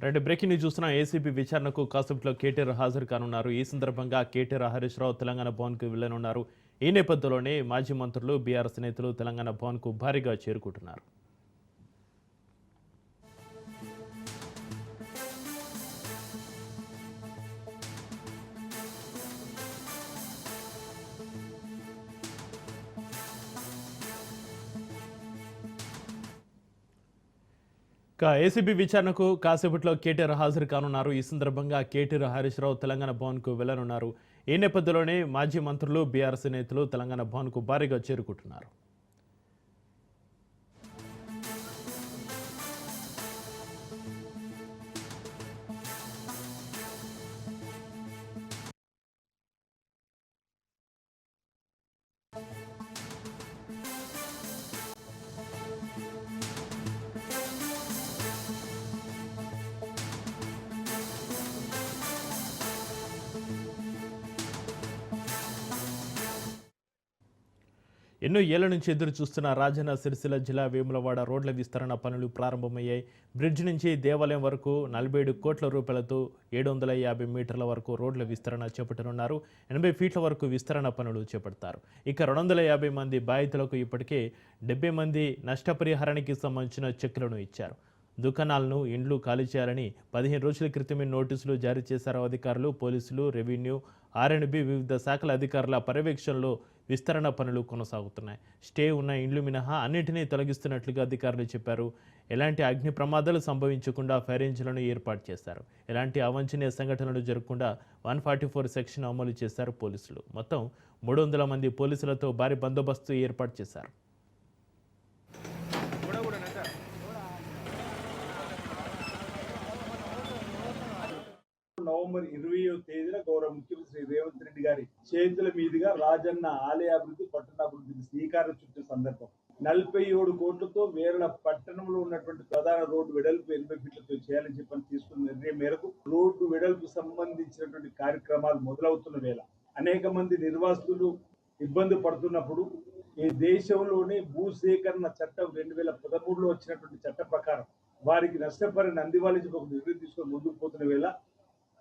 రెండు breaking news చూస్తున్న ACB విచారణకు కాసేపట్లో కేటీఆర్ హాజరు కానున్నారు. ఈ సందర్భంగా కేటీఆర్ హరీష్ రావు తెలంగాణ భవన్కు వెళ్లనున్నారు. ఈ నేపథ్యంలోనే మాజీ మంత్రులు బీఆర్ఎస్ నేతలు తెలంగాణ భవన్కు భారీగా చేరుకుంటున్నారు. ఏసీబీ విచారణకు కాసేపట్లో కేటీఆర్ హాజరు కానున్నారు. ఈ సందర్భంగా కేటీఆర్ హరీష్ రావు తెలంగాణ భవన్కు వెళ్లనున్నారు. ఈ నేపథ్యంలోనే మాజీ మంత్రులు బీఆర్ఎస్ నేతలు తెలంగాణ భవన్కు భారీగా చేరుకుంటున్నారు. ఎన్నో ఏళ్ల నుంచి ఎదురు చూస్తున్న రాజన్న సిరిసిల్ల జిల్లా వేములవాడ రోడ్ల విస్తరణ పనులు ప్రారంభమయ్యాయి. బ్రిడ్జ్ నుంచి దేవాలయం వరకు 47 కోట్ల రూపాయలతో 750 మీటర్ల వరకు రోడ్ల విస్తరణ చేపట్టనున్నారు. 80 ఫీట్ల వరకు విస్తరణ పనులు చేపడతారు. ఇక 250 మంది బాధితులకు ఇప్పటికే 70 మంది నష్టపరిహారానికి సంబంధించిన చెక్కులను ఇచ్చారు. దుకాణాలను, ఇండ్లు ఖాళీ చేయాలని 15 రోజుల క్రితమే నోటీసులు జారీ చేశారు అధికారులు. పోలీసులు, రెవెన్యూ, ఆర్ఎండ్బి వివిధ శాఖల అధికారుల పర్యవేక్షణలో విస్తరణ పనులు కొనసాగుతున్నాయి. స్టే ఉన్న ఇండ్లు మినహా అన్నింటినీ తొలగిస్తున్నట్లుగా అధికారులు చెప్పారు. ఎలాంటి అగ్ని ప్రమాదాలు సంభవించకుండా ఫైర్ ఇంజిన్లను ఏర్పాటు చేశారు. ఎలాంటి అవాంఛనీయ సంఘటనలు జరగకుండా 144 సెక్షన్ అమలు చేశారు పోలీసులు. మొత్తం 300 మంది పోలీసులతో భారీ బందోబస్తు ఏర్పాటు చేశారు. నవంబర్ 20వ తేదీన గౌరవ ముఖ్యమంత్రి శ్రీ రేవంత్ రెడ్డి గారి చేతుల మీదుగా రాజన్న ఆలయాభివృద్ధి, పట్టణాభివృద్ధికి శ్రీకారం చుట్టిన సందర్భం 47 కోట్లతో వేరల పట్టణంలో ఉన్నటువంటి ప్రధాన రోడ్డు వెడల్పు 80 ఫీట్లతో చేయాలని చెప్పని తీసుకున్న నిర్ణయం మేరకు రోడ్డు వెడల్పు సంబంధించినటువంటి కార్యక్రమాలు మొదలవుతున్న వేళ అనేక మంది నిర్వాసితులు ఇబ్బంది పడుతున్నప్పుడు ఈ దేశంలోనే భూసేకరణ చట్టం 2013లో వచ్చినటువంటి చట్ట ప్రకారం వారికి నష్టపరిని అందివ్వాలని ఒక నిర్ణయం తీసుకొని ముందుకు పోతున్న వేళ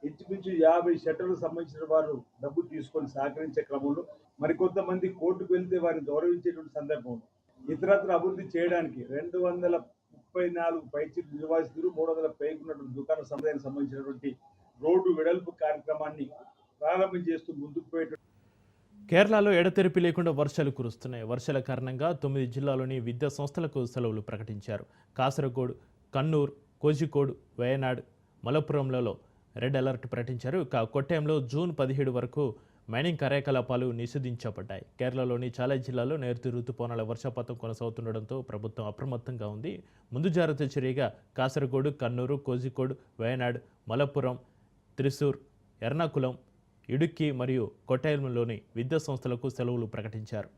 ఇంచుమించు 50 షట్టర్లకు సంబంధించిన వారు డబ్బు తీసుకొని సహకరించే క్రమంలో మరికొంతమంది కోర్టుకు వెళ్తే వారిని గౌరవించేటువంటి సందర్భంలో ఇతరత్ర అభివృద్ధి చేయడానికి 234 పైచి నిర్వాసితులు 300 పైకున్నటువంటి దుకాణ సముదాయానికి సంబంధించినటువంటి రోడ్డు వెడల్పు కార్యక్రమాన్ని ప్రారంభం చేస్తూ ముందుకు పోయేటువంటి కేరళలో ఎడతెరిపి లేకుండా వర్షాలు కురుస్తున్నాయి. వర్షాల కారణంగా 9 జిల్లాలోని విద్యా సంస్థలకు సెలవులు ప్రకటించారు. కాసరగోడు, కన్నూర్, కోజికోడ్, వయనాడ్, మలప్పురంలలో రెడ్ అలర్ట్ ప్రకటించారు. ఇక కొట్టాయంలో జూన్ 17 వరకు మైనింగ్ కార్యకలాపాలు నిషేధించబడ్డాయి. కేరళలోని చాలా జిల్లాల్లో నైరుతి రుతుపవనాల వర్షపాతం కొనసాగుతుండడంతో ప్రభుత్వం అప్రమత్తంగా ఉంది. ముందు జాగ్రత్త చర్యగా కాసరగోడు, కన్నూరు, కోజికోడ్, వయనాడ్, మలప్పురం, త్రిశూర్, ఎర్నాకులం, ఇడుక్కి మరియు కొట్టాయంలోని విద్యా సంస్థలకు సెలవులు ప్రకటించారు.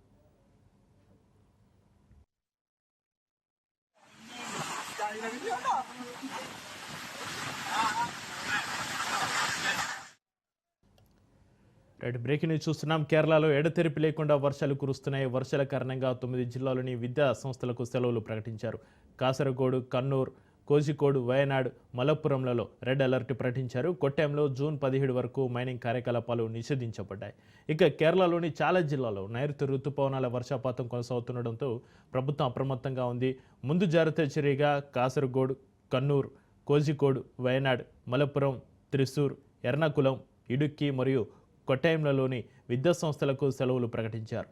బ్రేకింగ్ న్యూస్ చూస్తున్నాం. కేరళలో ఎడతెరిపి లేకుండా వర్షాలు కురుస్తున్నాయి. వర్షాల కారణంగా 9 జిల్లాలోని విద్యా సంస్థలకు సెలవులు ప్రకటించారు. కాసరగోడు, కన్నూర్, కోజికోడ్, వయనాడ్, మలప్పురంలలో రెడ్ అలర్ట్ ప్రకటించారు. కొట్టాయంలో జూన్ 17 వరకు మైనింగ్ కార్యకలాపాలు నిషేధించబడ్డాయి. ఇక కేరళలోని చాలా జిల్లాల్లో నైరుతి రుతుపవనాల వర్షపాతం కొనసాగుతుండడంతో ప్రభుత్వం అప్రమత్తంగా ఉంది. ముందు జాగ్రత్త చర్యగా కాసరగోడ్, కన్నూర్, కోజికోడ్, వయనాడ్, మలప్పురం, త్రిశూర్, ఎర్నాకులం, ఇడుక్కి మరియు కొట్టాయంలలోని విద్యా సంస్థలకు సెలవులు ప్రకటించారు.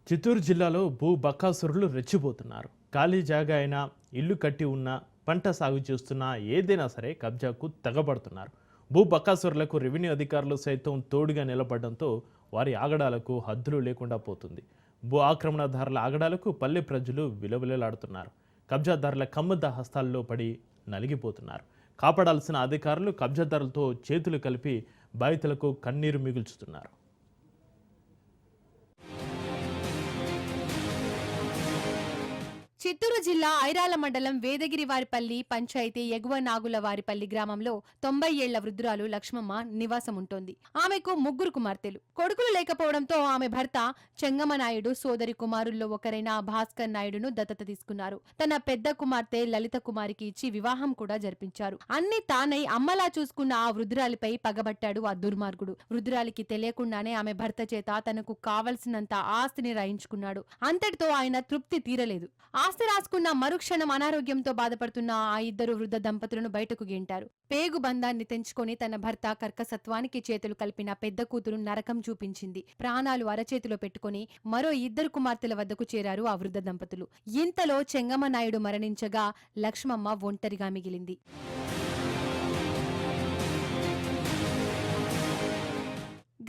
చిత్తూరు జిల్లాలో భూ బకాసురులు రెచ్చిపోతున్నారు. ఖాళీ జాగా అయినా, ఇల్లు కట్టి ఉన్నా, పంట సాగు చేస్తున్నా ఏదైనా సరే కబ్జాకు తెగబడుతున్నారు. భూ బకాసురులకు రెవెన్యూ అధికారులు సైతం తోడుగా నిలబడడంతో వారి ఆగడాలకు హద్దులు లేకుండా పోతుంది. భూ ఆక్రమణదారుల ఆగడాలకు పల్లె ప్రజలు విలవిలలాడుతున్నారు. కబ్జాదారుల కమ్మద్ద హస్తాల్లో పడి నలిగిపోతున్నారు. కాపాడాల్సిన అధికారులు కబ్జాదారులతో చేతులు కలిపి బాధితులకు కన్నీరు మిగుల్చుతున్నారు. చిత్తూరు జిల్లా ఐరాల మండలం వేదగిరివారిపల్లి పంచాయతీ ఎగువ నాగులవారిపల్లి గ్రామంలో 90 ఏళ్ల వృద్ధురాలు లక్ష్మమ్మ నివాసం ఉంటోంది. ఆమెకు ముగ్గురు కుమార్తెలు. కొడుకులు లేకపోవడంతో ఆమె భర్త చెంగమ నాయుడు సోదరి కుమారుల్లో ఒకరైన భాస్కర్ నాయుడును దత్తత తీసుకున్నారు. తన పెద్ద కుమార్తె లలిత కుమారికి ఇచ్చి వివాహం కూడా జరిపించారు. అన్ని తానై అమ్మలా చూసుకున్న ఆ వృద్ధురాలిపై పగబట్టాడు ఆ దుర్మార్గుడు. వృద్ధురాలికి తెలియకుండానే ఆమె భర్త చేత తనకు కావలసినంత ఆస్తిని రాయించుకున్నాడు. అంతటితో ఆయన తృప్తి తీరలేదు. ఆస్తి రాసుకున్న మరుక్షణం అనారోగ్యంతో బాధపడుతున్న ఆ ఇద్దరు వృద్ధ దంపతులను బయటకు గెంటారు. పేగు బంధాన్ని తెంచుకొని తన భర్త కర్కసత్వానికి చేతులు కలిపిన పెద్ద కూతురు నరకం చూపించింది. ప్రాణాలు అరచేతిలో పెట్టుకుని మరో ఇద్దరు కుమార్తెల వద్దకు చేరారు ఆ వృద్ధ దంపతులు. ఇంతలో చెంగమ నాయుడు మరణించగా లక్ష్మమ్మ ఒంటరిగా మిగిలింది.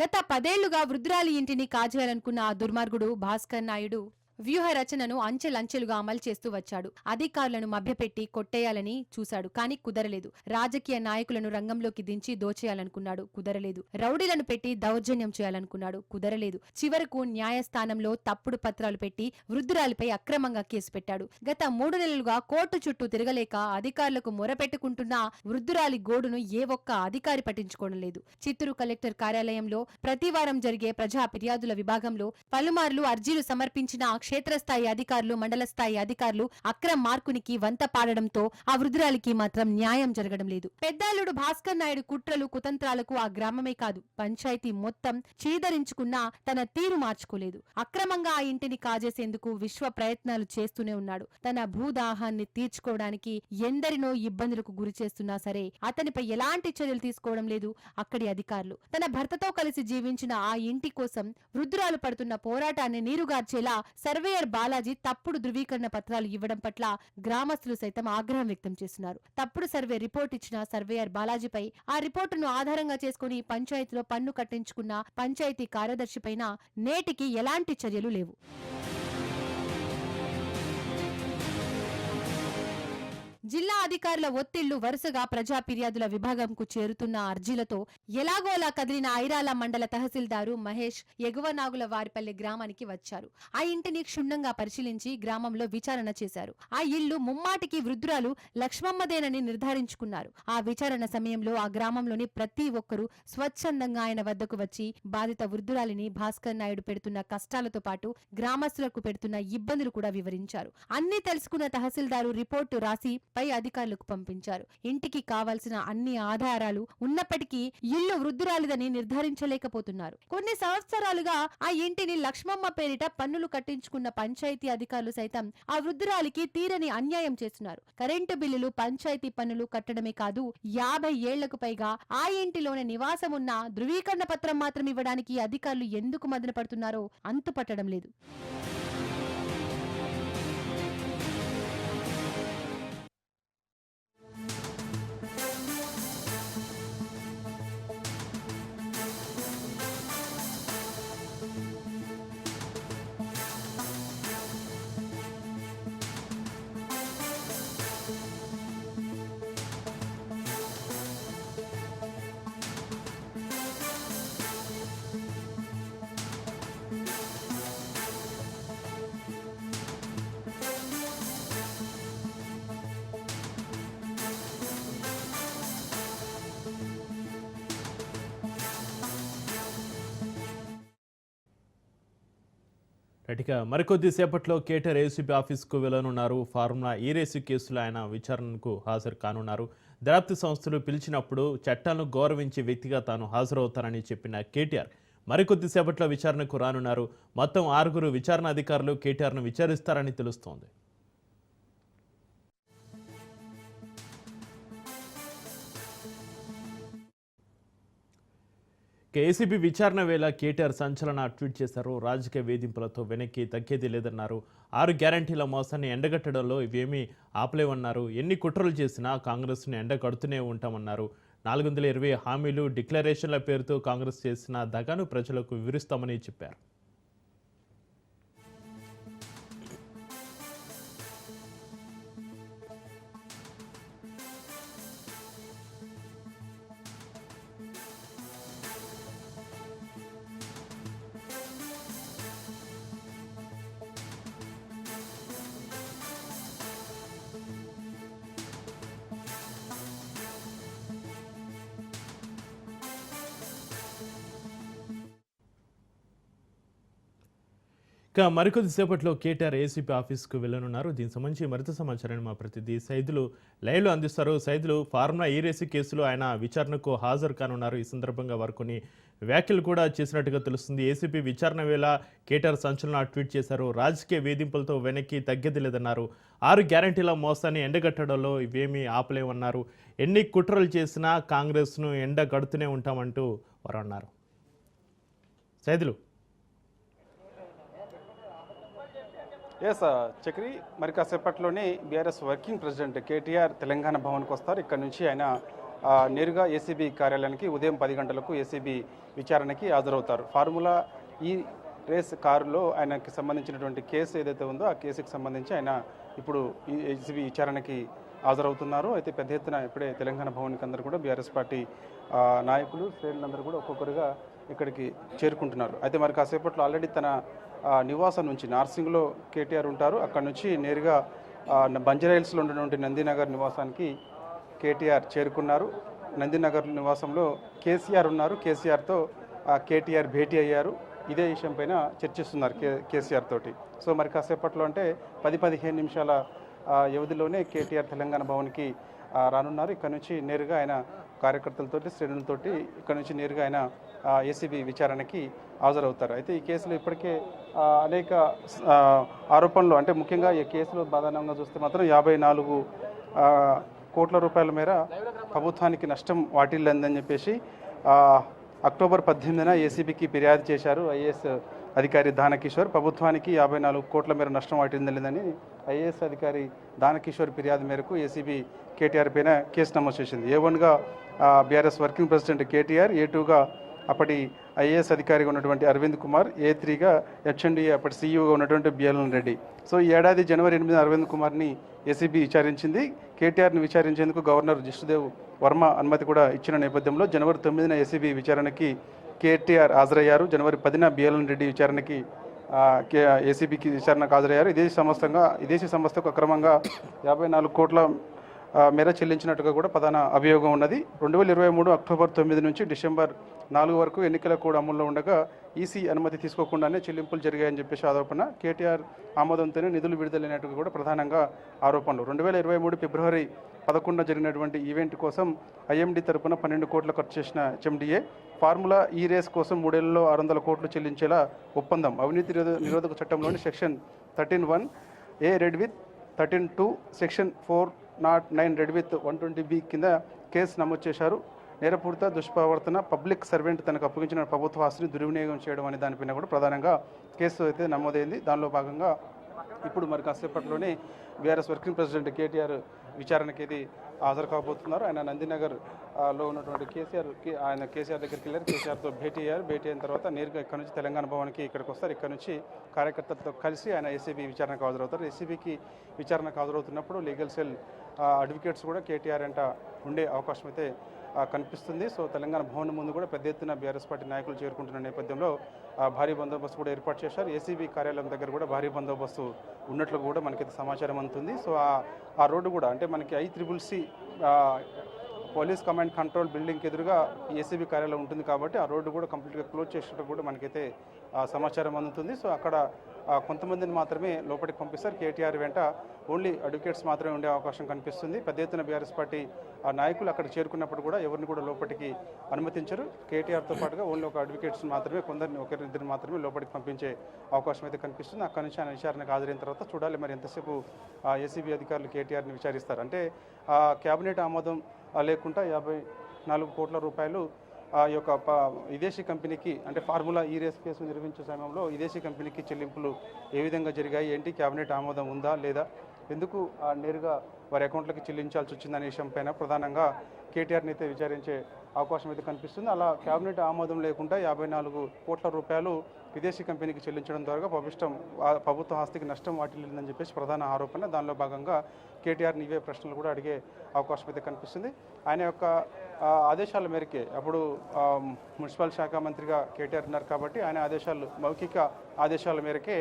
గత 10 ఏళ్లుగా వృద్ధురాలి ఇంటిని కాజేయాలనుకున్న ఆ దుర్మార్గుడు భాస్కర్ నాయుడు వ్యూహ రచనను అంచెలంచెలుగా అమలు చేస్తూ వచ్చాడు. అధికారులను మభ్యపెట్టి కొట్టేయాలని చూశాడు, కానీ కుదరలేదు. రాజకీయ నాయకులను రంగంలోకి దించి దోచేయాలనుకున్నాడు, కుదరలేదు. రౌడీలను పెట్టి దౌర్జన్యం చేయాలనుకున్నాడు, కుదరలేదు. చివరకు న్యాయస్థానంలో తప్పుడు పత్రాలు పెట్టి వృద్ధురాలిపై అక్రమంగా కేసు పెట్టాడు. గత 3 నెలలుగా కోర్టు చుట్టూ తిరగలేక అధికారులకు మొరపెట్టుకుంటున్న వృద్ధురాలి గోడును ఏ ఒక్క అధికారి పట్టించుకోవడం లేదు. చిత్తూరు కలెక్టర్ కార్యాలయంలో ప్రతివారం జరిగే ప్రజా ఫిర్యాదుల విభాగంలో పలుమార్లు అర్జీలు సమర్పించిన క్షేత్రస్థాయి అధికారులు, మండల స్థాయి అధికారులు అక్రమ మార్కునికి వంత పాడడంతో ఆ వృద్ధురాలికి మాత్రం న్యాయం జరగడం లేదు. పెద్దాలుడు భాస్కర్ నాయుడు కుట్రలు కుతంత్రాలకు ఆ గ్రామమే కాదు, పంచాయతీ మొత్తం చీదరించుకున్నా తన తీరు మార్చుకోలేదు. అక్రమంగా ఆ ఇంటిని కాజేసేందుకు విశ్వ ప్రయత్నాలు చేస్తూనే ఉన్నాడు. తన భూదాహాన్ని తీర్చుకోవడానికి ఎందరినో ఇబ్బందులకు గురి చేస్తున్నా సరే అతనిపై ఎలాంటి చర్యలు తీసుకోవడం లేదు అక్కడి అధికారులు. తన భర్తతో కలిసి జీవించిన ఆ ఇంటి కోసం వృద్ధురాలు పడుతున్న పోరాటాన్ని నీరుగార్చేలా సర్వేయర్ బాలాజీ తప్పుడు ధృవీకరణ పత్రాలు ఇవ్వడం పట్ల గ్రామస్తులు సైతం ఆగ్రహం వ్యక్తం చేస్తున్నారు. తప్పుడు సర్వే రిపోర్ట్ ఇచ్చిన సర్వేయర్ బాలాజీపై ఆ రిపోర్టును ఆధారంగా చేసుకుని పంచాయతీలో పన్ను కట్టించుకున్న పంచాయతీ కార్యదర్శిపైన నేటికి ఎలాంటి చర్యలు లేవు. జిల్లా అధికారుల ఒత్తిళ్లు వరుసగా ప్రజా ఫిర్యాదుల విభాగంకు చేరుతున్న అర్జీలతో ఎలాగోలా కదిలిన ఐరాల మండల తహసీల్దారు మహేష్ ఎగువ నాగుల వారిపల్లి గ్రామానికి వచ్చారు. ఆ ఇంటిని క్షుణ్ణంగా పరిశీలించి గ్రామంలో విచారణ చేశారు. ఆ ఇల్లు ముమ్మాటికి వృద్ధురాలు లక్ష్మమ్మదేనని నిర్ధారించుకున్నారు. ఆ విచారణ సమయంలో ఆ గ్రామంలోని ప్రతి ఒక్కరూ స్వచ్ఛందంగా ఆయన వద్దకు వచ్చి బాధిత వృద్ధురాలిని భాస్కర్ నాయుడు పెడుతున్న కష్టాలతో పాటు గ్రామస్తులకు పెడుతున్న ఇబ్బందులు కూడా వివరించారు. అన్ని తెలుసుకున్న తహసీల్దారు రిపోర్టు రాసి పై అధికారులకు పంపించారు. ఇంటికి కావాల్సిన అన్ని ఆధారాలు ఉన్నప్పటికీ ఇల్లు వృద్ధురాలిదని నిర్ధారించలేకపోతున్నారు. కొన్ని సంవత్సరాలుగా ఆ ఇంటిని లక్ష్మమ్మ పేరిట పన్నులు కట్టించుకున్న పంచాయతీ అధికారులు సైతం ఆ వృద్ధురాలికి తీరని అన్యాయం చేస్తున్నారు. కరెంటు బిల్లులు, పంచాయతీ పన్నులు కట్టడమే కాదు, 50 ఏళ్లకు పైగా ఆ ఇంటిలోనే నివాసం ఉన్న ధృవీకరణ పత్రం మాత్రం ఇవ్వడానికి అధికారులు ఎందుకు మదన పడుతున్నారో అంతుపట్టడం లేదు. ఇక మరికొద్ది సేపట్లో కేటీఆర్ ఏసీబీ ఆఫీస్కు వెళ్లనున్నారు. ఫార్ములా ఈ రేసు కేసులో ఆయన విచారణకు హాజరు కానున్నారు. దర్యాప్తు సంస్థలు పిలిచినప్పుడు చట్టాలను గౌరవించే వ్యక్తిగా తాను హాజరవుతానని చెప్పిన కేటీఆర్ మరికొద్ది సేపట్లో విచారణకు రానున్నారు. మొత్తం 6 విచారణ అధికారులు కేటీఆర్ను విచారిస్తారని తెలుస్తోంది. ఏసీబీ విచారణ వేళ కేటీఆర్ సంచలన ట్వీట్ చేశారు. రాజకీయ వేధింపులతో వెనక్కి తగ్గేది లేదన్నారు. 6 గ్యారంటీల మోసాన్ని ఎండగట్టడంలో ఇవేమీ ఆపలేవన్నారు. ఎన్ని కుట్రలు చేసినా కాంగ్రెస్ను ఎండగడుతూనే ఉంటామన్నారు. 420 హామీలు, డిక్లరేషన్ల పేరుతో కాంగ్రెస్ చేసిన దగాను ప్రజలకు వివరిస్తామని చెప్పారు. ఇక మరికొద్దిసేపట్లో కేటీఆర్ ఏసీపీ ఆఫీస్కు వెళ్లనున్నారు. దీనికి సంబంధించి మరింత సమాచారాన్ని మా ప్రతినిధి సైదులు లైవ్లో అందిస్తారు. సైదులు, ఫార్ములా ఈ రేసు కేసులో ఆయన విచారణకు హాజరు కానున్నారు. ఈ సందర్భంగా వారు కొన్ని వ్యాఖ్యలు కూడా చేసినట్టుగా తెలుస్తుంది. ఏసీపీ విచారణ వేళ కేటీఆర్ సంచలన ట్వీట్ చేశారు. రాజకీయ వేధింపులతో వెనక్కి తగ్గేది లేదన్నారు. 6 గ్యారంటీల మోసాన్ని ఎండగట్టడంలో ఇవేమీ ఆపలేమన్నారు. ఎన్ని కుట్రలు చేసినా కాంగ్రెస్ను ఎండగడుతూనే ఉంటామంటూ వారు అన్నారు. సైదులు. ఎస్ చక్రి, మరి కాసేపట్లోనే బీఆర్ఎస్ వర్కింగ్ ప్రెసిడెంట్ కేటీఆర్ తెలంగాణ భవన్కి వస్తారు. ఇక్కడ నుంచి ఆయన నేరుగా ఏసీబీ కార్యాలయానికి ఉదయం 10 గంటలకు ఏసీబీ విచారణకి హాజరవుతారు. ఫార్ములా ఈ రేస్ కారులో ఆయనకి సంబంధించినటువంటి కేసు ఏదైతే ఉందో ఆ కేసుకి సంబంధించి ఆయన ఇప్పుడు ఈ ఏసీబీ విచారణకి హాజరవుతున్నారు. అయితే పెద్ద ఎత్తున ఇప్పుడే తెలంగాణ భవన్కి అందరూ కూడా బీఆర్ఎస్ పార్టీ నాయకులు, శ్రేణులందరూ కూడా ఒక్కొక్కరుగా ఇక్కడికి చేరుకుంటున్నారు. అయితే మరి కాసేపట్లో ఆల్రెడీ తన నివాసం నుంచి నార్సింగ్లో కేటీఆర్ ఉంటారు. అక్కడ నుంచి నేరుగా బంజారాహిల్స్లో ఉన్నటువంటి నందినగర్ నివాసానికి కేటీఆర్ చేరుకున్నారు. నందినగర్ నివాసంలో కేసీఆర్ ఉన్నారు. కేసీఆర్తో కేటీఆర్ భేటీ అయ్యారు. ఇదే విషయం పైన చర్చిస్తున్నారు కేసీఆర్ తోటి. సో మరి కాసేపట్లో అంటే 10-15 నిమిషాల వ్యవధిలోనే కేటీఆర్ తెలంగాణ భవన్కి రానున్నారు. ఇక్కడ నుంచి నేరుగా ఆయన కార్యకర్తలతోటి, శ్రేణులతోటి ఇక్కడ నుంచి నేరుగా ఆయన ఏసీబీ విచారణకి హాజరవుతారు. అయితే ఈ కేసులో ఇప్పటికే అనేక ఆరోపణలు, అంటే ముఖ్యంగా ఈ కేసులో ప్రధానంగా చూస్తే మాత్రం 54 కోట్ల రూపాయల మేర ప్రభుత్వానికి నష్టం వాటిల్లిందని చెప్పేసి అక్టోబర్ 18న ఏసీబీకి ఫిర్యాదు చేశారు ఐఏఎస్ అధికారి దానకిషోర్. ప్రభుత్వానికి 54 కోట్ల మేర నష్టం వాటిల్లిందని ఐఏఎస్ అధికారి దానకిషోర్ ఫిర్యాదు మేరకు ఏసీబీ కేటీఆర్ పైన కేసు నమోదు చేసింది. A1గా బీఆర్ఎస్ వర్కింగ్ ప్రెసిడెంట్ కేటీఆర్, A2గా అప్పటి ఐఏఎస్ అధికారిగా ఉన్నటువంటి అరవింద్ కుమార్, A3గా హెచ్ఎండిఏ అప్పటి సీఈఓగా ఉన్నటువంటి బిఎల్ఎన్ రెడ్డి. సో ఈ ఏడాది జనవరి 8న అరవింద్ కుమార్ని ఏసీబీ విచారించింది. కేటీఆర్ని విచారించేందుకు గవర్నర్ జిష్ణుదేవ్ వర్మ అనుమతి కూడా ఇచ్చిన నేపథ్యంలో జనవరి 9న ఏసీబీ విచారణకి కేటీఆర్ హాజరయ్యారు. జనవరి 10న బిఎల్ఎన్ రెడ్డి విచారణకి ఏసీబీకి విచారణకు హాజరయ్యారు. విదేశీ సంస్థకు అక్రమంగా 54 కోట్ల మేర చెల్లించినట్టుగా కూడా ప్రధాన అభియోగం ఉన్నది. 2023 అక్టోబర్ 9 నుంచి డిసెంబర్ 4 వరకు ఎన్నికల కోడ్ అమల్లో ఉండగా ఈసీ అనుమతి తీసుకోకుండానే చెల్లింపులు జరిగాయని చెప్పేసి ఆరోపణ. కేటీఆర్ ఆమోదంతోనే నిధులు విడుదలైనట్టుగా కూడా ప్రధానంగా ఆరోపణలు. 2023 ఫిబ్రవరి 11న జరిగినటువంటి ఈవెంట్ కోసం ఐఎండీ తరపున 12 కోట్లు ఖర్చు చేసిన హెచ్ఎండిఏ ఫార్ములా ఈ రేస్ కోసం 3 ఏళ్లలో 600 కోట్లు చెల్లించేలా ఒప్పందం. అవినీతి నిరోధక చట్టంలోని section 13(1) red with 13(2) section 409 red with 120B కింద కేసు నమోదు చేశారు. నేరపూరిత దుష్ప్రవర్తన, పబ్లిక్ సర్వెంట్ తనకు అప్పగించిన ప్రభుత్వ ఆస్తిని దుర్వినియోగం చేయడం అనే దానిపైన కూడా ప్రధానంగా కేసు అయితే నమోదైంది. దానిలో భాగంగా ఇప్పుడు మరి కాసేపట్లోనే బీఆర్ఎస్ వర్కింగ్ ప్రెసిడెంట్ కేటీఆర్ విచారణకి ఇది హాజరు కాబోతున్నారు. ఆయన నందినగర్లో ఉన్నటువంటి కేసీఆర్ దగ్గరికి వెళ్ళారు. కేసీఆర్తో భేటీ అయ్యారు. భేటీ అయిన తర్వాత నేరుగా ఇక్కడ నుంచి తెలంగాణ భవన్కి ఇక్కడికి వస్తారు. ఇక్కడ నుంచి కార్యకర్తలతో కలిసి ఆయన ఏసీబీ విచారణకు హాజరవుతారు. ఏసీబీకి విచారణకు హాజరవుతున్నప్పుడు లీగల్ సెల్ అడ్వకేట్స్ కూడా కేటీఆర్ అంట ఉండే అవకాశం అయితే కనిపిస్తుంది. సో తెలంగాణ భవన్ ముందు కూడా పెద్ద ఎత్తున బీఆర్ఎస్ పార్టీ నాయకులు చేరుకుంటున్న నేపథ్యంలో భారీ బందోబస్తు కూడా ఏర్పాటు చేశారు. ఏసీబీ కార్యాలయం దగ్గర కూడా భారీ బందోబస్తు ఉన్నట్లు కూడా మనకైతే సమాచారం అందుతుంది. సో ఆ రోడ్డు కూడా అంటే మనకి ICCC పోలీస్ కమాండ్ కంట్రోల్ బిల్డింగ్కి ఎదురుగా ఏసీబీ కార్యాలయం ఉంటుంది కాబట్టి ఆ రోడ్డు కూడా కంప్లీట్గా క్లోజ్ చేసినట్టు కూడా మనకైతే సమాచారం అందుతుంది. సో అక్కడ కొంతమందిని మాత్రమే లోపలికి పంపిస్తారు. కేటీఆర్ వెంట ఓన్లీ అడ్వకేట్స్ మాత్రమే ఉండే అవకాశం కనిపిస్తుంది. పెద్ద ఎత్తున బీఆర్ఎస్ పార్టీ నాయకులు అక్కడ చేరుకున్నప్పుడు కూడా ఎవరిని కూడా లోపలికి అనుమతించరు. కేటీఆర్తో పాటుగా ఓన్లీ ఒక అడ్వకేట్స్ మాత్రమే, ఒకరిద్దరిని మాత్రమే లోపలికి పంపించే అవకాశం అయితే కనిపిస్తుంది. అక్కడ నుంచి ఆయన విచారణకు హాజరైన తర్వాత చూడాలి మరి ఎంతసేపు ఏసీబీ అధికారులు కేటీఆర్ని విచారిస్తారు. అంటే కేబినెట్ ఆమోదం లేకుండా 54 కోట్ల రూపాయలు ఈ యొక్క విదేశీ కంపెనీకి, అంటే ఫార్ములా ఈ రేస్ కేసు నిర్వహించే సమయంలో విదేశీ కంపెనీకి చెల్లింపులు ఏ విధంగా జరిగాయి, ఏంటి, కేబినెట్ ఆమోదం ఉందా లేదా, ఎందుకు నేరుగా వారి అకౌంట్లకి చెల్లించాల్సి వచ్చిందనే విషయం పైన ప్రధానంగా కేటీఆర్ని అయితే విచారించే అవకాశం అయితే కనిపిస్తుంది. అలా కేబినెట్ ఆమోదం లేకుండా 54 కోట్ల రూపాయలు విదేశీ కంపెనీకి చెల్లించడం ద్వారా ప్రభుత్వ ఆస్తికి నష్టం వాటిల్లిందని చెప్పేసి ప్రధాన ఆరోపణ. దానిలో భాగంగా కేటీఆర్ని ఇవే ప్రశ్నలు కూడా అడిగే అవకాశం అయితే కనిపిస్తుంది. ఆయన యొక్క ఆదేశాల మేరకే అప్పుడు మున్సిపల్ శాఖ మంత్రిగా కేటీఆర్ ఉన్నారు కాబట్టి ఆయన మౌఖిక ఆదేశాల మేరకే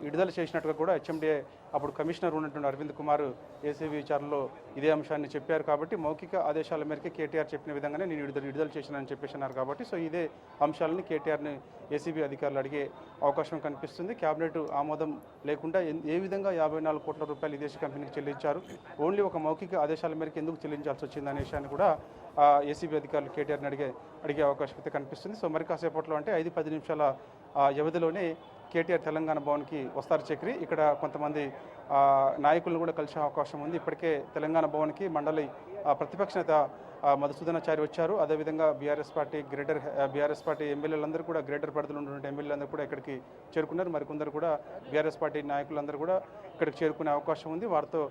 విడుదల చేసినట్టుగా కూడా హెచ్ఎండిఏ అప్పుడు కమిషనర్ ఉన్నటువంటి అరవింద్ కుమార్ ఏసీబీ విచారణలో ఇదే అంశాన్ని చెప్పారు. కాబట్టి మౌఖిక ఆదేశాల మేరకు కేటీఆర్ చెప్పిన విధంగానే నేను విడుదల చేశానని చెప్పేసినారు. కాబట్టి సో ఇదే అంశాలని కేటీఆర్ని ఏసీబీ అధికారులు అడిగే అవకాశం కనిపిస్తుంది. కేబినెట్ ఆమోదం లేకుండా ఏ విధంగా 54 కోట్ల రూపాయలు విదేశీ కంపెనీకి చెల్లించారు, ఓన్లీ ఒక మౌఖిక ఆదేశాల మేరకు ఎందుకు చెల్లించాల్సి వచ్చింది అనే విషయాన్ని కూడా ఏసీబీ అధికారులు కేటీఆర్ని అడిగే అవకాశం అయితే కనిపిస్తుంది. సో మరి కాసేపట్లో అంటే 5-10 నిమిషాల వ్యవధిలోనే కేటీఆర్ తెలంగాణ భవన్కి వస్తారు చక్రి. ఇక్కడ కొంతమంది నాయకులను కూడా కలిసే అవకాశం ఉంది. ఇప్పటికే తెలంగాణ భవన్కి మండలి ప్రతిపక్ష నేత మధుసూదనాచారి వచ్చారు. అదేవిధంగా బీఆర్ఎస్ పార్టీ ఎమ్మెల్యేలందరూ కూడా గ్రేటర్ పరిధిలో ఉన్నటువంటి ఎమ్మెల్యేలందరూ కూడా ఇక్కడికి చేరుకున్నారు. మరికొందరు కూడా బీఆర్ఎస్ పార్టీ నాయకులందరూ కూడా ఇక్కడికి చేరుకునే అవకాశం ఉంది. వారితో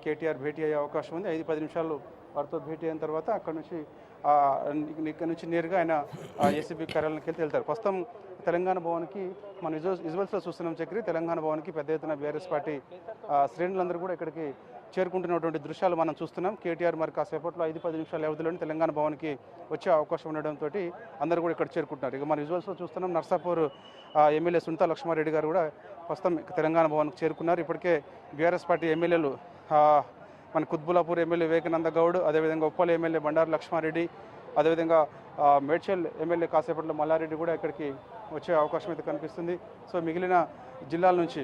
కేటీఆర్ భేటీ అయ్యే అవకాశం ఉంది. 5-10 నిమిషాలు వారితో భేటీ అయిన తర్వాత ఇక్కడ నుంచి నేరుగా ఆయన ఏసీబీ కార్యాలయానికి వెళ్తారు. ప్రస్తుతం తెలంగాణ భవన్కి మనం విజువల్స్లో చూస్తున్నాం చక్రి. తెలంగాణ భవన్కి పెద్ద ఎత్తున బీఆర్ఎస్ పార్టీ శ్రేణులందరూ కూడా ఇక్కడికి చేరుకుంటున్నటువంటి దృశ్యాలు మనం చూస్తున్నాం. కేటీఆర్ మరి కాసేపట్లో 5-10 నిమిషాల వ్యవధిలోనే తెలంగాణ భవన్కి వచ్చే అవకాశం ఉండడంతో అందరూ కూడా ఇక్కడ చేరుకుంటున్నారు. ఇక మన విజువల్స్లో చూస్తున్నాం నర్సాపూర్ ఎమ్మెల్యే సునీతా లక్ష్మారెడ్డి గారు కూడా ప్రస్తుతం తెలంగాణ భవన్కి చేరుకున్నారు. ఇప్పటికే బీఆర్ఎస్ పార్టీ ఎమ్మెల్యేలు మన కుత్బులాపూర్ ఎమ్మెల్యే వివేకానంద గౌడ్, అదేవిధంగా ఉప్పల్ ఎమ్మెల్యే బండారు లక్ష్మారెడ్డి, అదేవిధంగా మేడ్చల్ ఎమ్మెల్యే కాసేపట్లో మల్లారెడ్డి కూడా ఇక్కడికి వచ్చే అవకాశం అయితే కనిపిస్తుంది. సో మిగిలిన జిల్లాల నుంచి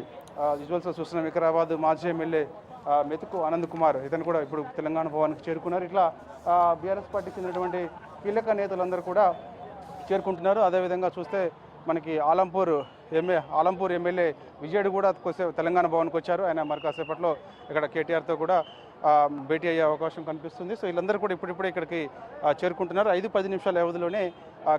విజువల్స్లో చూస్తున్న వికారాబాద్ మాజీ ఎమ్మెల్యే మెతుకు ఆనంద్ కుమార్ ఇతను కూడా ఇప్పుడు తెలంగాణ భవన్కి చేరుకున్నారు. ఇట్లా బీఆర్ఎస్ పార్టీకి చెందినటువంటి కీలక నేతలందరూ కూడా చేరుకుంటున్నారు. అదేవిధంగా చూస్తే మనకి ఆలంపూర్ ఎమ్మెల్యే విజయుడు కూడా తెలంగాణ భవన్కి వచ్చారు. ఆయన మరి కాసేపట్లో ఇక్కడ కేటీఆర్తో కూడా భేటీ అయ్యే అవకాశం కనిపిస్తుంది. సో వీళ్ళందరూ కూడా ఇప్పుడిప్పుడే ఇక్కడికి చేరుకుంటున్నారు. 5-10 నిమిషాల వ్యవధిలోనే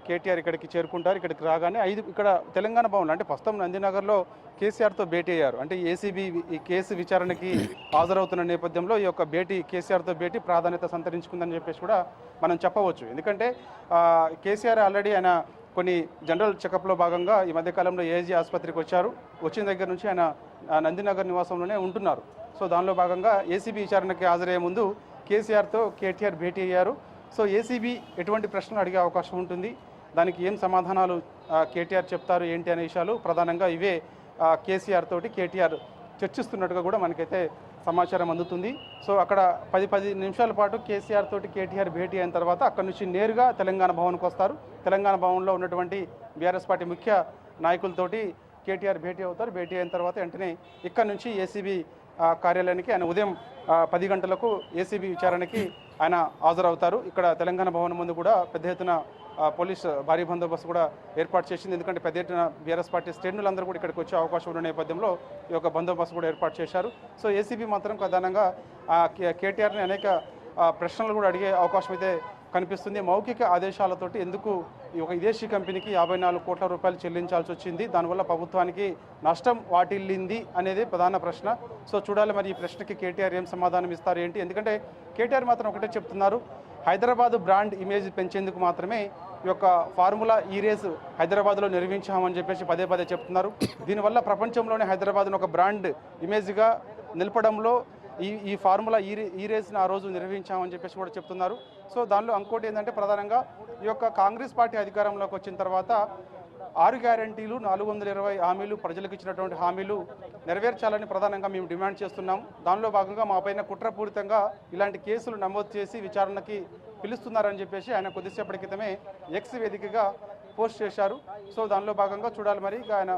కేటీఆర్ ఇక్కడికి చేరుకుంటారు. ఇక్కడికి రాగానే ఇక్కడ తెలంగాణ భవన్ అంటే ప్రస్తుతం నందినగర్లో కేసీఆర్తో భేటీ అయ్యారు. అంటే ఏసీబీ ఈ కేసు విచారణకి హాజరవుతున్న నేపథ్యంలో ఈ యొక్క కేసీఆర్తో భేటీ ప్రాధాన్యత సంతరించుకుందని చెప్పేసి కూడా మనం చెప్పవచ్చు. ఎందుకంటే కేసీఆర్ ఆల్రెడీ ఆయన కొన్ని జనరల్ చెకప్లో భాగంగా ఈ మధ్యకాలంలో ఏజీ ఆసుపత్రికి వచ్చిన దగ్గర నుంచి ఆయన నందినగర్ నివాసంలోనే ఉంటున్నారు. సో దానిలో భాగంగా ఏసీబీ విచారణకి హాజరయ్యే ముందు కేసీఆర్తో కేటీఆర్ భేటీ అయ్యారు. సో ఏసీబీ ఎటువంటి ప్రశ్నలు అడిగే అవకాశం ఉంటుంది, దానికి ఏం సమాధానాలు కేటీఆర్ చెప్తారు ఏంటి అనే విషయాలు ప్రధానంగా ఇవే కేసీఆర్ తోటి కేటీఆర్ చర్చిస్తున్నట్టుగా కూడా మనకైతే సమాచారం అందుతుంది. సో అక్కడ 10 నిమిషాల పాటు కేసీఆర్ తోటి కేటీఆర్ భేటీ అయిన తర్వాత అక్కడ నుంచి నేరుగా తెలంగాణ భవన్కి వస్తారు. తెలంగాణ భవన్లో ఉన్నటువంటి బీఆర్ఎస్ పార్టీ ముఖ్య నాయకులతోటి కేటీఆర్ భేటీ అవుతారు. భేటీ అయిన తర్వాత వెంటనే ఇక్కడ నుంచి ఏసీబీ కార్యాలయానికి ఆయన ఉదయం 10 గంటలకు ఏసీబీ విచారణకి ఆయన హాజరవుతారు. ఇక్కడ తెలంగాణ భవన్ ముందు కూడా పెద్ద ఎత్తున పోలీస్ భారీ బందోబస్తు కూడా ఏర్పాటు చేసింది. ఎందుకంటే పెద్ద ఎత్తున బీఆర్ఎస్ పార్టీ శ్రేణులందరూ కూడా ఇక్కడికి వచ్చే అవకాశం ఉన్న నేపథ్యంలో ఈ యొక్క బందోబస్తు కూడా ఏర్పాటు చేశారు. సో ఏసీబీ మాత్రం ప్రధానంగా కేటీఆర్ని అనేక ప్రశ్నలు కూడా అడిగే అవకాశం అయితే కనిపిస్తుంది. మౌఖిక ఆదేశాలతోటి ఎందుకు ఈ ఒక విదేశీ కంపెనీకి 54 కోట్ల రూపాయలు చెల్లించాల్సి వచ్చింది, దానివల్ల ప్రభుత్వానికి నష్టం వాటిల్లింది అనేది ప్రధాన ప్రశ్న. సో చూడాలి మరి ఈ ప్రశ్నకి కేటీఆర్ ఏం సమాధానం ఇస్తారు ఏంటి. ఎందుకంటే కేటీఆర్ మాత్రం ఒకటే చెప్తున్నారు, హైదరాబాద్ బ్రాండ్ ఇమేజ్ పెంచేందుకు మాత్రమే ఈ యొక్క ఫార్ములా ఈ రేసు హైదరాబాద్లో నిర్వహించామని చెప్పేసి పదే చెప్తున్నారు. దీనివల్ల ప్రపంచంలోనే హైదరాబాద్ను ఒక బ్రాండ్ ఇమేజ్గా నిలపడంలో ఈ ఫార్ములా ఈ రేస్ని ఆ రోజు నిర్వహించామని చెప్పేసి కూడా చెప్తున్నారు. సో దానిలో ఇంకోటి ఏంటంటే ప్రధానంగా ఈ యొక్క కాంగ్రెస్ పార్టీ అధికారంలోకి వచ్చిన తర్వాత 6 గ్యారంటీలు 420 హామీలు ప్రజలకు ఇచ్చినటువంటి హామీలు నెరవేర్చాలని ప్రధానంగా మేము డిమాండ్ చేస్తున్నాం. దానిలో భాగంగా మా పైన కుట్రపూరితంగా ఇలాంటి కేసులు నమోదు చేసి విచారణకి పిలుస్తున్నారని చెప్పేసి ఆయన కొద్దిసేపటి క్రితమే ఎక్స్ వేదికగా పోస్ట్ చేశారు. సో దానిలో భాగంగా చూడాలి మరి ఆయన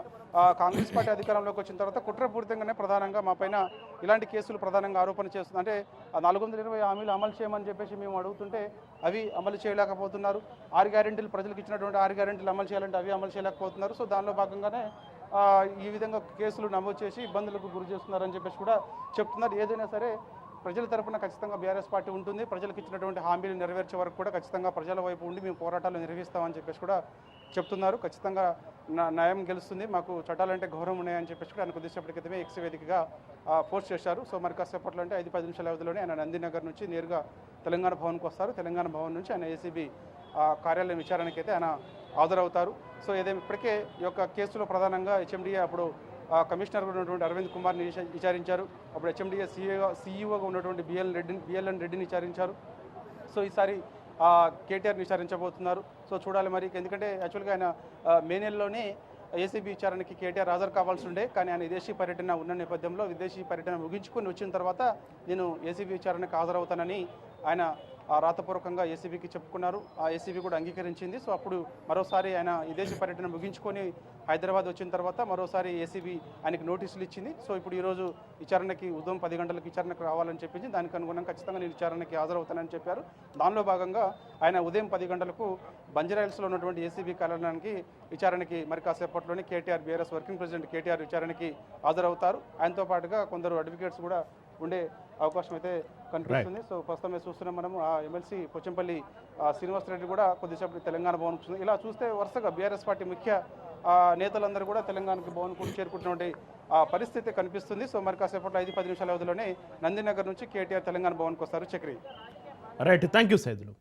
కాంగ్రెస్ పార్టీ అధికారంలోకి వచ్చిన తర్వాత కుట్రపూరితంగానే ప్రధానంగా మా పైన ఇలాంటి కేసులు ప్రధానంగా ఆరోపణ చేస్తుంది. అంటే 420 హామీలు అమలు చేయమని చెప్పేసి మేము అడుగుతుంటే అవి అమలు చేయలేకపోతున్నారు. 6 గ్యారెంటీలు ప్రజలకు ఇచ్చినటువంటి 6 గ్యారెంటీలు అమలు చేయాలంటే అవి అమలు చేయలేకపోతున్నారు. సో దానిలో భాగంగానే ఈ విధంగా కేసులు నమోదు చేసి ఇబ్బందులకు గురి చేస్తున్నారని చెప్పేసి కూడా చెప్తున్నారు. ఏదైనా సరే ప్రజల తరపున ఖచ్చితంగా బీఆర్ఎస్ పార్టీ ఉంటుంది. ప్రజలకు ఇచ్చినటువంటి హామీలు నెరవేర్చే వరకు కూడా ఖచ్చితంగా ప్రజల వైపు ఉండి మేము పోరాటాలు నిర్వహిస్తామని చెప్పేసి కూడా చెప్తున్నారు. ఖచ్చితంగా న్యాయం గెలుస్తుంది, మాకు చట్టాలంటే గౌరవం ఉన్నాయని చెప్పేసి కూడా ఆయన కొద్దిసేపటి క్రితమే ఎక్స్ వేదికగా పోస్ట్ చేశారు. సో మరి కాసేపట్లో అంటే 5-10 నిమిషాల వ్యవధిలోనే ఆయన నందినగర్ నుంచి నేరుగా తెలంగాణ భవన్కి వస్తారు. తెలంగాణ భవన్ నుంచి ఆయన ఏసీబీ కార్యాలయం విచారణకి అయితే ఆయన హాజరవుతారు. సో ఏదైనా ఇప్పటికే ఈ యొక్క కేసులో ప్రధానంగా హెచ్ఎండిఏ అప్పుడు కమిషనర్ ఉన్నటువంటి అరవింద్ కుమార్ని విచారించారు. అప్పుడు హెచ్ఎండిఏ సీఈఓగా ఉన్నటువంటి బిఎల్ఎన్ రెడ్డిని విచారించారు. సో ఈసారి కేటీఆర్ని విచారించబోతున్నారు. సో చూడాలి మరి, ఎందుకంటే యాక్చువల్గా ఆయన మే నెలలోనే ఏసీబీ విచారణకి కేటీఆర్ హాజరు కావాల్సి ఉండే, కానీ ఆయన విదేశీ పర్యటన ఉన్న నేపథ్యంలో విదేశీ పర్యటన ముగించుకొని వచ్చిన తర్వాత నేను ఏసీబీ విచారణకు హాజరవుతానని ఆయన రాతపూర్వకంగా ఏసీబీకి చెప్పుకున్నారు. ఆ ఏసీబీ కూడా అంగీకరించింది. సో అప్పుడు మరోసారి ఆయన విదేశీ పర్యటన ముగించుకొని హైదరాబాద్ వచ్చిన తర్వాత మరోసారి ఏసీబీ ఆయనకి నోటీసులు ఇచ్చింది. సో ఇప్పుడు ఈరోజు విచారణకి ఉదయం 10 గంటలకు విచారణకు రావాలని చెప్పింది. దానికి అనుగుణంగా ఖచ్చితంగా నేను విచారణకి హాజరవుతానని చెప్పారు. దానిలో భాగంగా ఆయన ఉదయం 10 గంటలకు బంజారాహిల్స్లో ఉన్నటువంటి ఏసీబీ కార్యాలయానికి విచారణకి మరి కాసేపట్లోనే కేటీఆర్ బీఆర్ఎస్ వర్కింగ్ ప్రెసిడెంట్ కేటీఆర్ విచారణకి హాజరవుతారు. ఆయనతో పాటుగా కొందరు అడ్వకేట్స్ కూడా ఉండే అవకాశం అయితే కనిపిస్తుంది. సో ప్రస్తుతం చూస్తున్నాం మనము ఆ ఎమ్మెల్సీ పోచంపల్లి శ్రీనివాసరెడ్డి కూడా కొద్దిసేపు తెలంగాణ భవన్ వస్తుంది. ఇలా చూస్తే వరుసగా బీఆర్ఎస్ పార్టీ ముఖ్య నేతలందరూ కూడా తెలంగాణకి భవన్కు చేరుకుంటున్నటువంటి పరిస్థితి కనిపిస్తుంది. సో మరి కాసేపట్లో 5-10 నిమిషాల వ్యవధిలోనే నందినగర్ నుంచి కేటీఆర్ తెలంగాణ భవన్కి వస్తారు. Chakri. Right, thank you Saidulu.